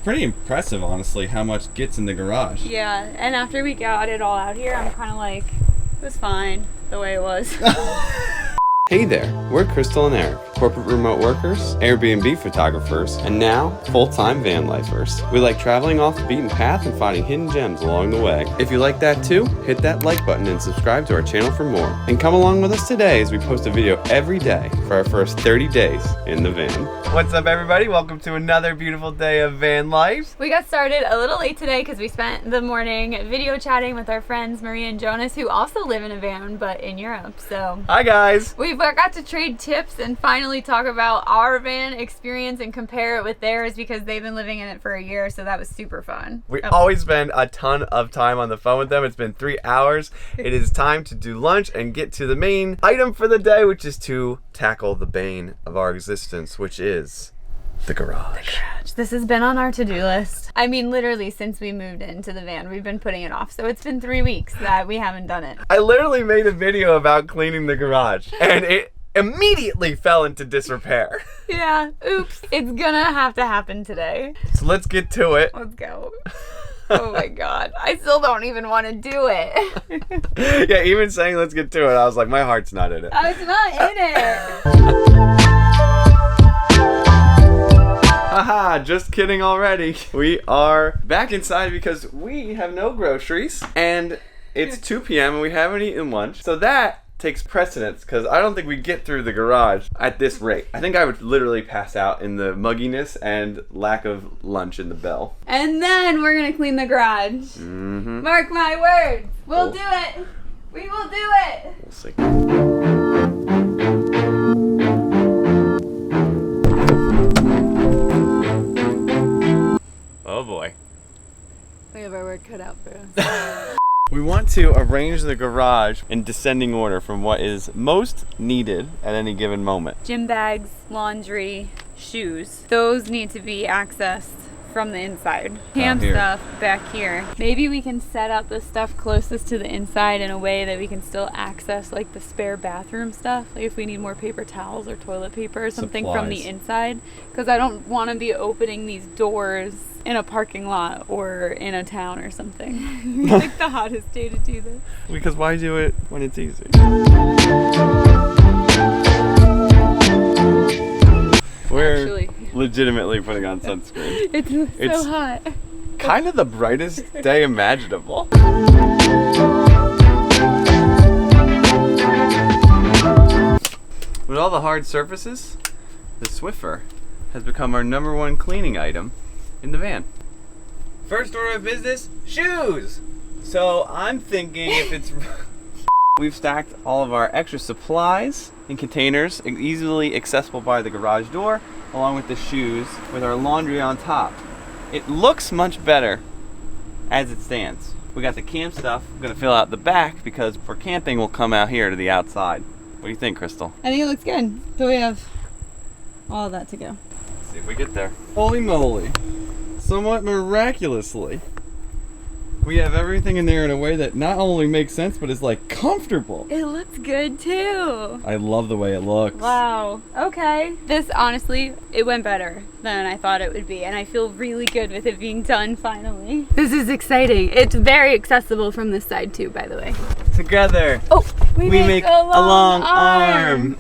pretty impressive, honestly, how much gets in the garage. Yeah, and after we got it all out here, I'm kind of like, it was fine the way it was. Hey there, we're Krystal and Eric, corporate remote workers, Airbnb photographers, and now full-time van lifers. We like traveling off the beaten path and finding hidden gems along the way. If you like that too, hit that like button and subscribe to our channel for more. And come along with us today as we post a video every day for our first 30 days in the van. What's up, everybody? Welcome to another beautiful day of van life. We got started a little late today because we spent the morning video chatting with our friends Maria and Jonas, who also live in a van but in Europe. So hi guys. We got to trade tips and finally talk about our van experience and compare it with theirs because they've been living in it for a year, so that was super fun. We always spend a ton of time on the phone with them. It's been 3 hours. It is time to do lunch and get to the main item for the day, which is to tackle the bane of our existence, which is the garage. This has been on our to-do list. I mean, literally since we moved into the van, we've been putting it off. So it's been 3 weeks that we haven't done it. I literally made a video about cleaning the garage, and it immediately fell into disrepair. Yeah, oops. It's gonna have to happen today. So let's get to it. Let's go. Oh my god. I still don't even want to do it. Yeah, even saying let's get to it, I was like, my heart's not in it. I was not in it. Haha, just kidding already. We are back inside because we have no groceries and it's 2 p.m. and we haven't eaten lunch. So that takes precedence because I don't think we get through the garage at this rate. I think I would literally pass out in the mugginess and lack of lunch in the bell. And then we're gonna clean the garage. Mm-hmm. Mark my words. We'll do it. We will do it. We'll see. Oh boy. We have our work cut out for us. We want to arrange the garage in descending order from what is most needed at any given moment. Gym bags, laundry, shoes. Those need to be accessed from the inside. Camp stuff back here. Maybe we can set up the stuff closest to the inside in a way that we can still access like the spare bathroom stuff. Like if we need more paper towels or toilet paper or something from the inside. Because I don't want to be opening these doors in a parking lot or in a town or something. It's like the hottest day to do this. Because why do it when it's easy? We're actually legitimately putting on sunscreen. It's so hot. Kind of the brightest day imaginable. With all the hard surfaces, the Swiffer has become our #1 cleaning item in the van. First order of business, shoes. So I'm thinking if it's we've stacked all of our extra supplies in containers easily accessible by the garage door, along with the shoes with our laundry on top. It looks much better as it stands. We got the camp stuff. I'm gonna fill out the back because for camping we'll come out here to the outside. What do you think, Krystal? I think it looks good. So we have all of that to go. Let's see if we get there. Holy moly. Somewhat miraculously, we have everything in there in a way that not only makes sense, but is like comfortable. It looks good too. I love the way it looks. Wow. Okay. This honestly, it went better than I thought it would be, and I feel really good with it being done finally. This is exciting. It's very accessible from this side too, by the way. Together, we make a long arm.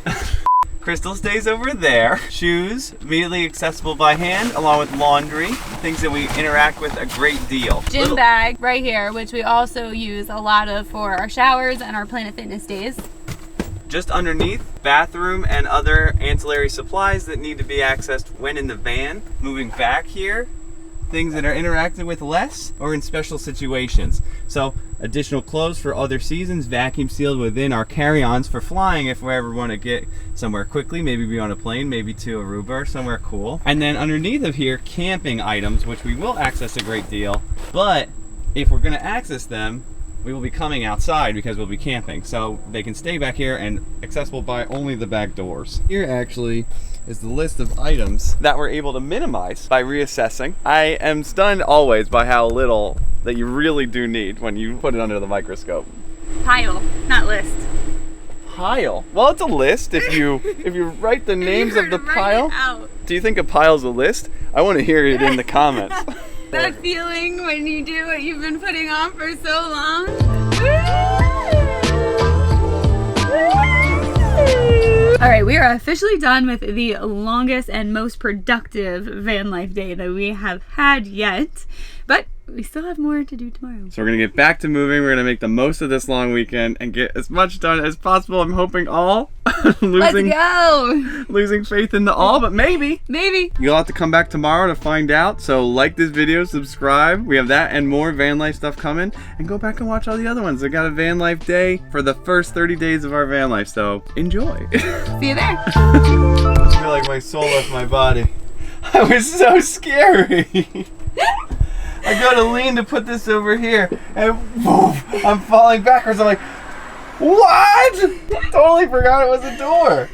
Krystal stays over there. Shoes, immediately accessible by hand, along with laundry, things that we interact with a great deal. Gym bag right here, which we also use a lot of for our showers and our Planet Fitness days. Just underneath, bathroom and other ancillary supplies that need to be accessed when in the van. Moving back here, things that are interacted with less or in special situations. So additional clothes for other seasons, vacuum sealed within our carry-ons for flying if we ever want to get somewhere quickly, maybe be on a plane, maybe to Aruba or somewhere cool. And then underneath of here, camping items, which we will access a great deal, but if we're going to access them, we will be coming outside because we'll be camping. So they can stay back here and accessible by only the back doors. Here actually is the list of items that we're able to minimize by reassessing. I am stunned always by how little that you really do need when you put it under the microscope. Pile, not list. Pile? Well, it's a list if you write the names of the pile. Do you think a pile's a list? I want to hear it in the comments. That feeling when you do what you've been putting off for so long. All right, we are officially done with the longest and most productive van life day that we have had yet, but we still have more to do tomorrow. So we're gonna get back to moving. We're gonna make the most of this long weekend and get as much done as possible. I'm hoping all. Let's go! Losing faith in the all, but maybe. Maybe. You'll have to come back tomorrow to find out. So like this video, subscribe. We have that and more van life stuff coming. And go back and watch all the other ones. I got a van life day for the first 30 days of our van life. So enjoy. See you there. I feel like my soul left my body. I was so scary. I go to lean to put this over here, and woof, I'm falling backwards. I'm like, what? Totally forgot it was a door.